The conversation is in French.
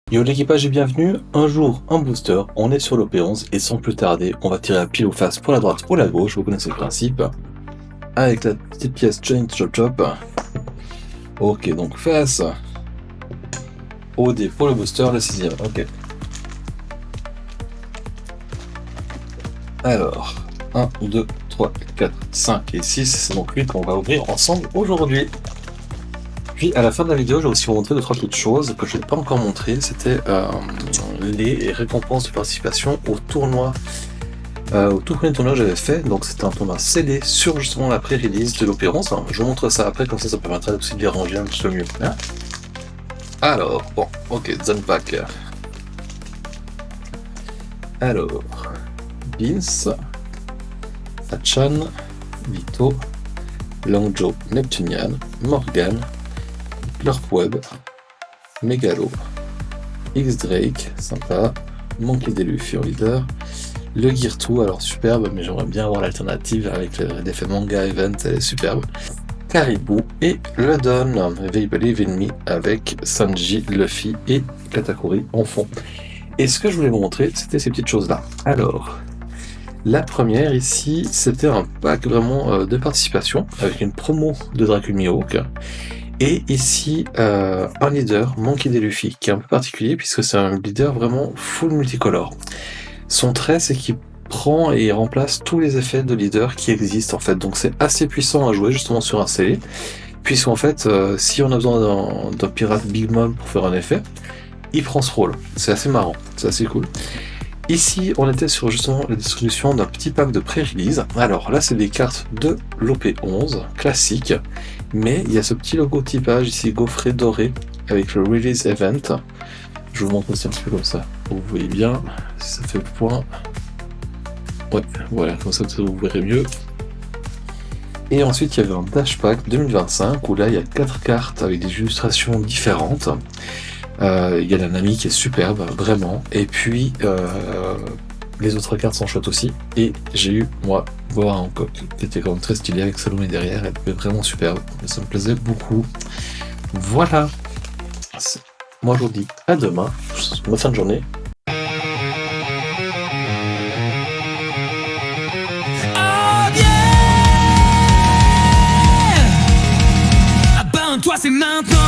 Yo l'équipage et bienvenue, un jour un booster, on est sur l'OP11 et sans plus tarder, on va tirer à pile ou face pour la droite ou la gauche, vous connaissez le principe. Avec la petite pièce Chain Chop Chop. Ok, donc face au dé pour le booster, le 6ème, ok. Alors, 1, 2, 3, 4, 5 et 6, c'est donc lui qu'on va ouvrir ensemble aujourd'hui. Puis à la fin de la vidéo, j'ai aussi montré 2-3 petites choses que je n'ai pas encore montré, c'était les récompenses de participation au tournoi. Au tout premier tournoi que j'avais fait, donc c'était un tournoi CD sur justement la pré-release de l'Opérance. Je vous montre ça après, comme ça permettra aussi de les ranger un petit peu mieux. Hein. Alors, bon, ok, Zone Pack. Alors, Vince, Sachan, Vito, Langjo, Neptunian, Morgan, Plurpweb, Megalo, X-Drake, sympa, Monkey D. Luffy en leader, le Gear 2, alors superbe, mais j'aimerais bien avoir l'alternative avec l'effet manga event, elle est superbe. Caribou et le Don, They Believe in Me avec Sanji, Luffy et Katakuri en fond. Et ce que je voulais vous montrer, c'était ces petites choses-là. Alors, la première ici, c'était un pack vraiment de participation avec une promo de Dracul Mihawk. Et ici, un leader, Monkey D. Luffy, qui est un peu particulier puisque c'est un leader vraiment full multicolore. Son trait, c'est qu'il prend et remplace tous les effets de leader qui existent en fait. Donc c'est assez puissant à jouer justement sur un CD, puisqu'en fait, si on a besoin d'un pirate Big Mom pour faire un effet, il prend ce rôle. C'est assez marrant, c'est assez cool. Ici, on était sur justement la distribution d'un petit pack de pré-release. Alors là, c'est des cartes de l'OP11 classique, mais il y a ce petit logo typage ici gaufré doré avec le release event. Je vous montre aussi un petit peu comme ça. Vous voyez bien, si ça fait le point. Ouais, voilà, comme ça vous verrez mieux. Et ensuite, il y avait un Dash Pack 2025 où là, il y a 4 cartes avec des illustrations différentes. Il y a la Nami qui est superbe, vraiment. Et puis, les autres cartes sont chouettes aussi. Et j'ai eu, moi, Boa Hancock, qui était quand même très stylé avec Salomé derrière. Elle était vraiment superbe. Et ça me plaisait beaucoup. Voilà. Moi, je vous dis à demain. Bonne fin de journée. Toi c'est maintenant.